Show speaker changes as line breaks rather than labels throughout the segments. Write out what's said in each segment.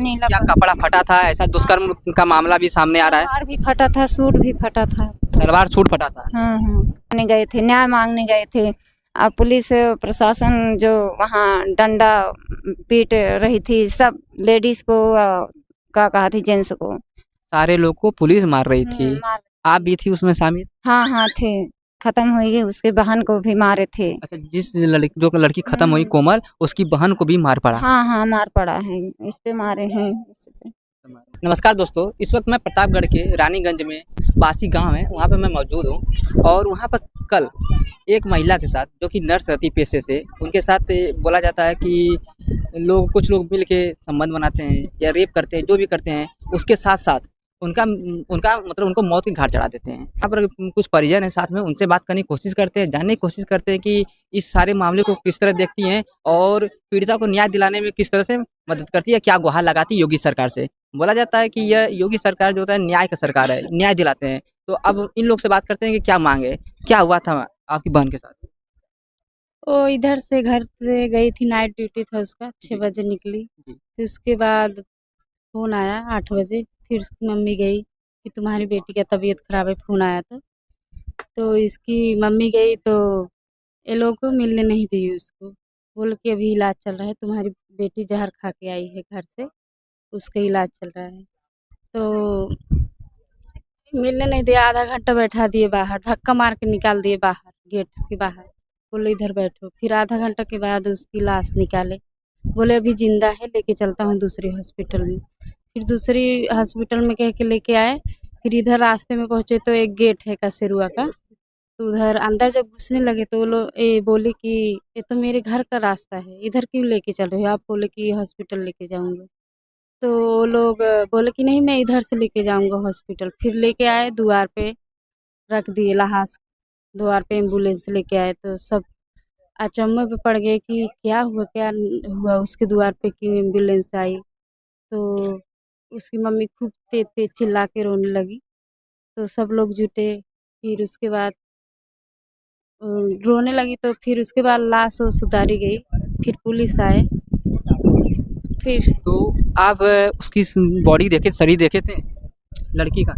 नीला
क्या कपड़ा फटा था? ऐसा दुष्कर्म का मामला भी सामने आ रहा है।
सलवार भी फटा था, सूट भी फटा था।
सलवार सूट फटा था।
हाँ, गए थे, न्याय मांगने गए थे। अब पुलिस प्रशासन जो वहाँ डंडा पीट रही थी, सब लेडीज को का कहा थी, जेंट्स को
सारे लोग को पुलिस मार रही थी।
मार।
आप भी थी उसमें शामिल?
हाँ हाँ थे, खत्म हुई, उसके बहन को भी मारे थे।
अच्छा, जो लड़की खत्म हुई कोमल, उसकी बहन को भी मार पड़ा।
हाँ हाँ, मार पड़ा है, इस पे मारे हैं।
नमस्कार दोस्तों, इस वक्त मैं प्रतापगढ़ के रानीगंज में बासी गांव है, वहाँ पे मैं मौजूद हूँ। और वहाँ पर कल एक महिला के साथ, जो कि नर्स रहती पेशे से, उनके साथ बोला जाता है कि कुछ लोग मिल के संबंध बनाते हैं या रेप करते हैं, जो भी करते हैं, उसके साथ साथ उनका उनका मतलब उनको मौत के घाट चढ़ा देते हैं। यहाँ पर कुछ परिजन है साथ में, उनसे बात करने की कोशिश करते हैं, जानने की कोशिश करते हैं कि इस सारे मामले को किस तरह देखती हैं और पीड़िता को न्याय दिलाने में किस तरह से मदद करती है, क्या गुहार लगाती है योगी सरकार से। बोला जाता है कि यह योगी सरकार जो होता है न्याय का सरकार है, न्याय दिलाते हैं। तो अब इन लोग से बात करते हैं कि क्या मांगे, क्या हुआ था आपकी बहन के साथ?
वो इधर से घर से गई थी, नाइट ड्यूटी था उसका, 6 बजे निकली। फिर उसके बाद फ़ोन आया 8 बजे, फिर उसकी मम्मी गई कि तुम्हारी बेटी का तबीयत ख़राब है, फ़ोन आया तो इसकी मम्मी गई तो ये लोग को मिलने नहीं दी उसको। बोल के अभी इलाज चल रहा है, तुम्हारी बेटी जहर खा के आई है घर से, उसका इलाज चल रहा है। तो मिलने नहीं दिया, आधा घंटा बैठा दिए बाहर, धक्का मार के निकाल दिए बाहर, गेट के बाहर। बोले इधर बैठो। फिर आधा घंटा के बाद उसकी लाश निकाले, बोले अभी जिंदा है, लेके चलता हूँ दूसरी हॉस्पिटल में। फिर दूसरी हॉस्पिटल में कह के लेके आए। फिर इधर रास्ते में पहुँचे तो एक गेट है कसेरुआ का, तो उधर अंदर जब घुसने लगे तो वो लोग बोले कि ये तो मेरे घर का रास्ता है, इधर क्यों लेके चल रहे हो आप? बोले कि हॉस्पिटल लेके जाऊँगे। तो वो लोग बोले कि नहीं, मैं इधर से लेके जाऊँगा हॉस्पिटल। फिर लेके आए, द्वार पे रख दिए लाश, द्वार पे एम्बुलेंस लेके आए। तो सब अचंभे में पड़ गए कि क्या हुआ, क्या हुआ, उसके द्वार पे क्यों एम्बुलेंस आई। तो उसकी मम्मी खूब तेज तेज चिल्ला के रोने लगी, तो सब लोग जुटे। फिर उसके बाद रोने लगी, तो फिर उसके बाद लाश वो सुधारी गई। फिर पुलिस आए। फिर
तो आप उसकी बॉडी देखे, शरीर देखे थे लड़की का?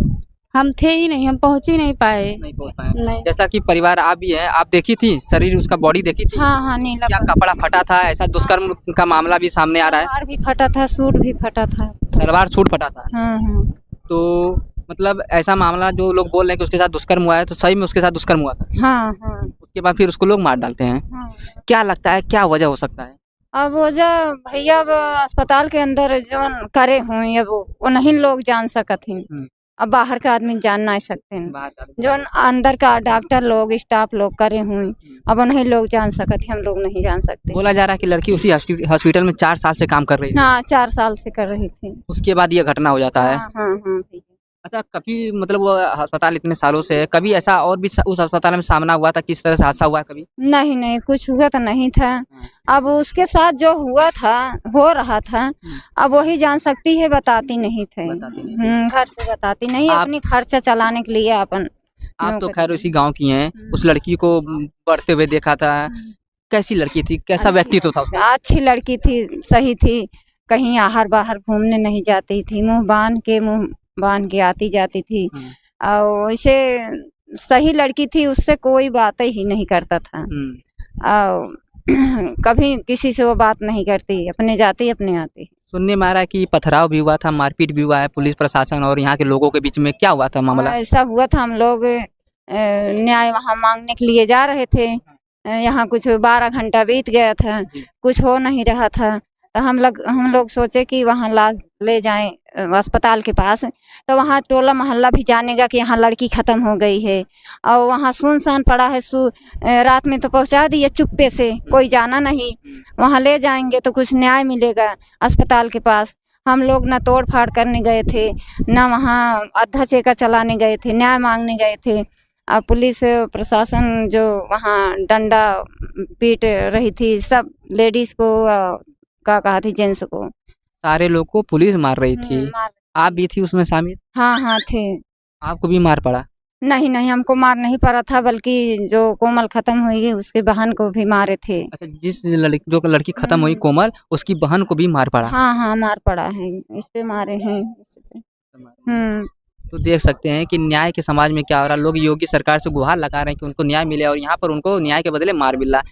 हम थे ही नहीं, हम पहुँच ही नहीं पाए।
नहीं पहुंच पाए।
नहीं।
जैसा कि परिवार आप भी है, आप देखी थी शरीर, उसका बॉडी देखी थी?
हाँ हाँ, नीला
क्या कपड़ा फटा था? ऐसा दुष्कर्म का मामला भी सामने आ रहा है।
सलवार भी फटा था, सूट भी फटा था।
सलवार सूट फटा था।
हाँ।
तो मतलब ऐसा मामला जो लोग बोल रहे हैं कि उसके साथ दुष्कर्म हुआ है, तो सही में उसके साथ दुष्कर्म हुआ था?
हाँ।
उसके बाद फिर उसको लोग मार डालते हैं।
हाँ।
क्या लगता है, क्या वजह हो सकता है?
अब वजह भैया, अब अस्पताल के अंदर जो करे हुए, अब वो नहीं लोग जान सकत हैं। अब बाहर का आदमी जान नहीं सकते हैं।
बाहर का
जो अंदर का डॉक्टर लोग, स्टाफ लोग करे हुए, अब नहीं लोग जान सकते, हम लोग नहीं जान सकते।
बोला जा रहा है कि लड़की उसी हॉस्पिटल में 4 साल से काम कर रही है।
हाँ, 4 साल से कर रही थी।
उसके बाद ये घटना हो जाता है।
हाँ भैया।
अच्छा, कभी मतलब वो अस्पताल इतने सालों से है, कभी ऐसा और भी उस अस्पताल में सामना हुआ था, किस तरह से हादसा हुआ है कभी?
नहीं, कुछ हुआ तो नहीं था। अब उसके साथ जो हुआ था, हो रहा था, अब वही जान सकती है, बताती नहीं थे। घर पे बताती नहीं, अपनी खर्चा चलाने के लिए अपन।
आप तो खैर उसी गांव की हैं, उस लड़की को बढ़ते हुए देखा था। कैसी लड़की थी, कैसा व्यक्तित्व था उसका?
अच्छी लड़की थी, सही थी, कहीं आहर बाहर घूमने नहीं जाती थी, मुंह बांध के आती जाती थी। और वैसे सही लड़की थी, उससे कोई बात ही नहीं करता था। और कभी किसी से वो बात नहीं करती, अपने जाती अपने आती।
सुनने में आ रहा है कि पथराव भी हुआ था, मारपीट भी हुआ है, पुलिस प्रशासन और यहाँ के लोगों के बीच में। क्या हुआ था मामला?
ऐसा हुआ था, हम लोग न्याय वहाँ मांगने के लिए जा रहे थे। यहाँ कुछ 12 घंटा बीत गया था, कुछ हो नहीं रहा था। तो हम लोग सोचे कि वहाँ लाश ले जाएं अस्पताल के पास। तो वहाँ टोला मोहल्ला भी जानेगा कि यहाँ लड़की ख़त्म हो गई है, और वहाँ सुनसान पड़ा है। रात में तो पहुँचा दिए चुप्पे से, कोई जाना नहीं। वहाँ ले जाएंगे तो कुछ न्याय मिलेगा अस्पताल के पास। हम लोग ना तोड़ फाड़ करने गए थे, ना वहाँ अद्धा चेका चलाने गए थे, न्याय मांगने गए थे। पुलिस प्रशासन जो वहाँ डंडा पीट रही थी, सब लेडीज को का कहा थी, जेंट्स को।
सारे लोग को पुलिस मार रही थी। आप भी थी उसमें शामिल?
हाँ थे।
आपको भी मार पड़ा?
नहीं नहीं, हमको मार नहीं पड़ा था, बल्कि जो कोमल खत्म हुई उसके बहन को भी मारे थे।
अच्छा, जो लड़की खत्म हुई कोमल, उसकी बहन को भी मार पड़ा।
हाँ हाँ, मार पड़ा है, इस पे मारे हैं इस पे।
तो देख सकते हैं कि न्याय के समाज में क्या हो रहा है। लोग योगी सरकार से गुहार लगा रहे हैं कि उनको न्याय मिले और यहाँ पर उनको न्याय के बदले मार मिल रहा है।